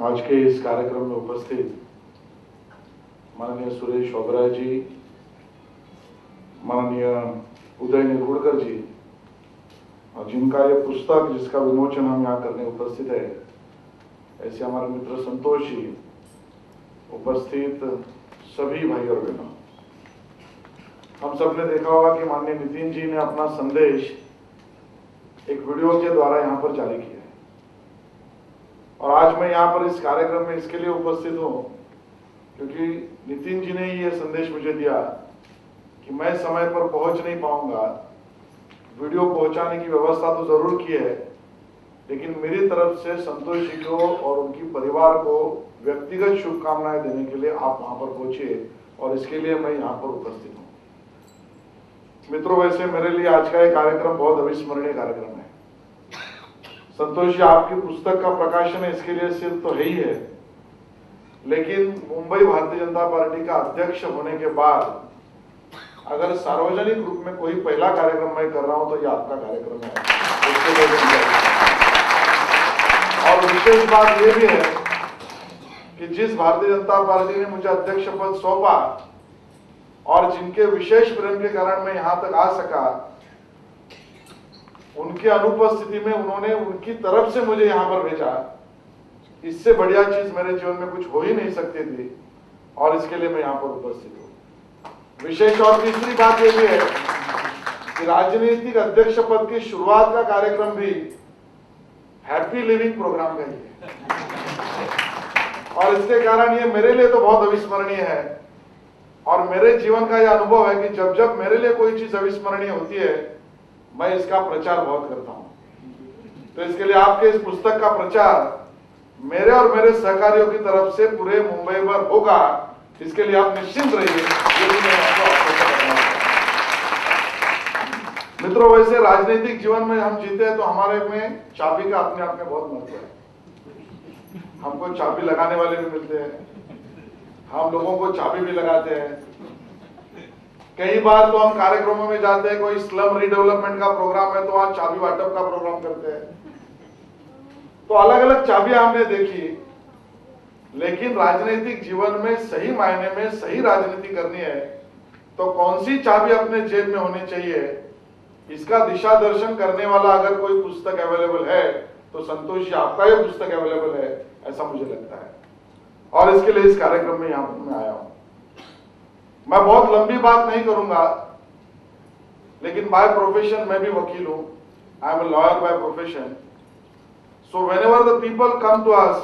आज के इस कार्यक्रम में उपस्थित माननीय सुरेश ओबराय जी, माननीय उदय निरगुड़कर जी, और जिनका ये पुस्तक जिसका विमोचन हम यहाँ करने उपस्थित है, ऐसे हमारे मित्र संतोष जी, उपस्थित सभी भाई और बहनों, हम सब ने देखा होगा कि माननीय नितिन जी ने अपना संदेश एक वीडियो के द्वारा यहाँ पर जारी किया है। और आज मैं यहाँ पर इस कार्यक्रम में इसके लिए उपस्थित हूँ क्योंकि नितिन जी ने ये संदेश मुझे दिया कि मैं समय पर पहुंच नहीं पाऊंगा, वीडियो पहुंचाने की व्यवस्था तो जरूर की है, लेकिन मेरी तरफ से संतोष जी को और उनकी परिवार को व्यक्तिगत शुभकामनाएं देने के लिए आप वहां पर पहुंचिए, और इसके लिए मैं यहाँ पर उपस्थित हूँ। मित्रों, वैसे मेरे लिए आज का ये कार्यक्रम बहुत अविस्मरणीय कार्यक्रम है। संतोष जी, आपकी पुस्तक का प्रकाशन है, इसके लिए सिर्फ तो है ही है, लेकिन मुंबई भारतीय जनता पार्टी का अध्यक्ष होने के बाद अगर सार्वजनिक रूप में कोई पहला कार्यक्रम मैं कर रहा हूं तो ये आपका कार्यक्रम है। और विशेष बात ये भी है कि जिस भारतीय जनता पार्टी ने मुझे अध्यक्ष पद सौंपा और जिनके विशेष प्रेम के कारण मैं यहां तक आ सका, उनकी अनुपस्थिति में उन्होंने उनकी तरफ से मुझे यहां पर भेजा। इससे बढ़िया चीज मेरे जीवन में कुछ हो ही नहीं सकती थी, और इसके लिए मैं यहां पर उपस्थित हूं। विशेष और तीसरी बात यह भी है कि राजनीतिक अध्यक्ष पद की शुरुआत का कार्यक्रम भी हैप्पी लिविंग प्रोग्राम का ही है, और इसके कारण ये मेरे लिए तो बहुत अविस्मरणीय है। और मेरे जीवन का यह अनुभव है कि जब जब मेरे लिए कोई चीज अविस्मरणीय होती है, मैं इसका प्रचार बहुत करता हूं। तो इसके लिए आपके इस पुस्तक का प्रचार मेरे और मेरे सहकारियों की तरफ से पूरे मुंबई भर होगा, इसके लिए आप निश्चिंत रहिए। मित्रों, वैसे राजनीतिक जीवन में हम जीते हैं तो हमारे में चाबी का अपने आप में बहुत महत्व है। हमको चाबी लगाने वाले भी मिलते हैं, हम लोगों को चाबी भी लगाते हैं। कई बार तो हम कार्यक्रमों में जाते हैं, कोई स्लम रिडेवलपमेंट का प्रोग्राम है तो वहां चाबी वाटप का प्रोग्राम करते हैं। तो अलग अलग चाबियां हमने देखी, लेकिन राजनीतिक जीवन में सही मायने में सही राजनीति करनी है तो कौन सी चाबी अपने जेब में होनी चाहिए, इसका दिशा दर्शन करने वाला अगर कोई पुस्तक अवेलेबल है तो संतोष जी, आपका ये पुस्तक अवेलेबल है, ऐसा मुझे लगता है। और इसके लिए इस कार्यक्रम में यहां पर मैं आया हूं। मैं बहुत लंबी बात नहीं करूंगा, लेकिन बाय प्रोफेशन मैं भी वकील हूं। I am a lawyer by profession. So whenever the people come to us,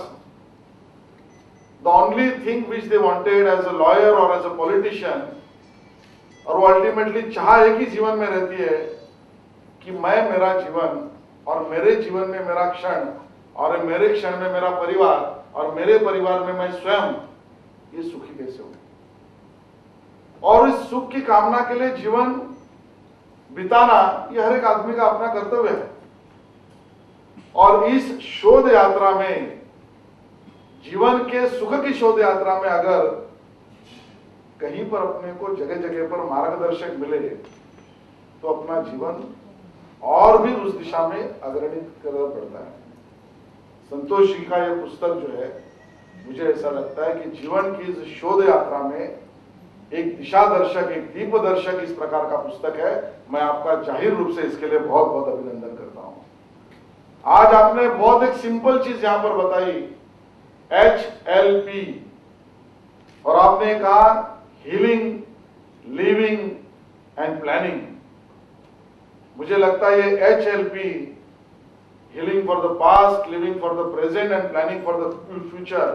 the only thing which they wanted as a lawyer or as a politician, और वो अल्टीमेटली चाह एक ही जीवन में रहती है कि मैं मेरा जीवन और मेरे जीवन में मेरा क्षण और मेरे क्षण में मेरा परिवार और मेरे परिवार में मैं स्वयं ये सुखी कैसे हूं। और इस सुख की कामना के लिए जीवन बिताना ये हर एक आदमी का अपना कर्तव्य है। और इस शोध यात्रा में, जीवन के सुख की शोध यात्रा में अगर कहीं पर अपने को जगह जगह पर मार्गदर्शक मिले तो अपना जीवन और भी उस दिशा में अग्रणी करना पड़ता है। संतोष जी का यह पुस्तक जो है, मुझे ऐसा लगता है कि जीवन की इस शोध यात्रा में एक दिशा दर्शक, एक दीप दर्शक इस प्रकार का पुस्तक है। मैं आपका जाहिर रूप से इसके लिए बहुत बहुत अभिनंदन करता हूं। आज आपने बहुत एक सिंपल चीज यहां पर बताई, HLP, और आपने कहा हीलिंग, लिविंग एंड प्लानिंग। मुझे लगता है ये HLP, healing for the past, living for the present and planning for the future,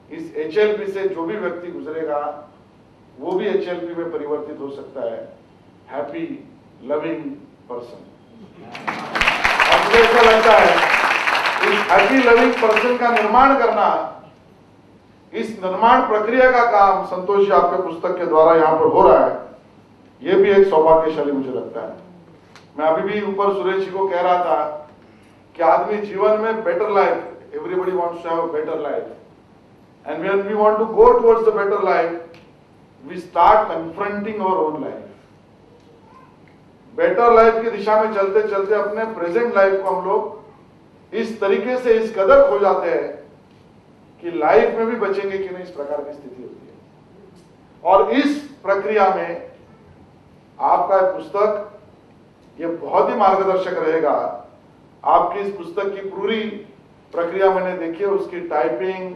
इस HLP से जो भी व्यक्ति गुजरेगा वो भी HLP में परिवर्तित हो सकता है, हैप्पी लविंग पर्सन। और मुझे ऐसा लगता है इस हैप्पी लविंग पर्सन का निर्माण करना, इस निर्माण प्रक्रिया का काम संतोष जी आपके पुस्तक के द्वारा यहाँ पर हो रहा है, ये भी एक सौभाग्यशाली मुझे लगता है। मैं अभी भी ऊपर सुरेश जी को कह रहा था कि आदमी जीवन में better life, everybody wants to have a better life, and when we want to go towards the better life, we start confronting our own life. Better life की दिशा में चलते चलते अपने प्रेजेंट लाइफ को हम लोग इस तरीके से इस कदर खो जाते हैं कि लाइफ में भी बचेंगे कि नहीं, इस प्रकार की स्थिति होती है। और इस प्रक्रिया में आपका पुस्तक ये बहुत ही मार्गदर्शक रहेगा। आपकी इस पुस्तक की पूरी प्रक्रिया मैंने देखी है, उसकी टाइपिंग,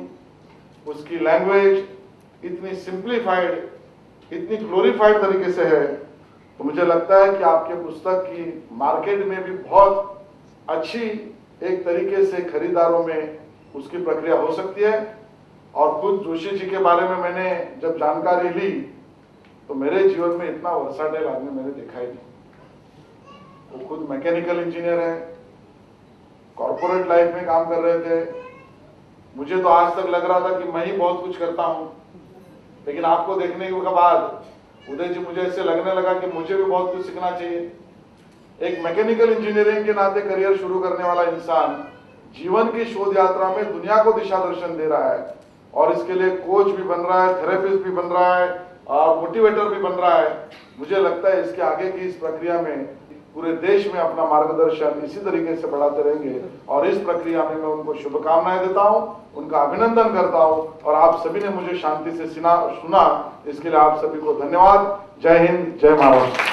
उसकी लैंग्वेज इतनी सिंप्लीफाइड, इतनी ग्लोरीफाइड तरीके से है, तो मुझे लगता है कि आपके पुस्तक की मार्केट में भी बहुत अच्छी एक तरीके से खरीदारों में उसकी प्रक्रिया हो सकती है। और खुद जोशी जी के बारे में मैंने जब जानकारी ली तो मेरे जीवन में इतना वर्साटाइल आदमी मैंने देखा ही नहीं। वो खुद मैकेनिकल इंजीनियर है, कॉर्पोरेट लाइफ में काम कर रहे थे। मुझे तो आज तक लग रहा था कि मैं ही बहुत कुछ करता हूं, लेकिन आपको देखने के बाद उदय जी मुझे ऐसे लगने लगा कि मुझे भी बहुत कुछ सीखना चाहिए। एक मैकेनिकल इंजीनियरिंग के नाते करियर शुरू करने वाला इंसान जीवन की शोध यात्रा में दुनिया को दिशा दर्शन दे रहा है, और इसके लिए कोच भी बन रहा है, थेरेपिस्ट भी बन रहा है और मोटिवेटर भी बन रहा है। मुझे लगता है इसके आगे की इस प्रक्रिया में पूरे देश में अपना मार्गदर्शन इसी तरीके से बढ़ाते रहेंगे, और इस प्रक्रिया में मैं उनको शुभकामनाएं देता हूं, उनका अभिनंदन करता हूं। और आप सभी ने मुझे शांति से सुना, इसके लिए आप सभी को धन्यवाद। जय हिंद, जय महाराष्ट्र।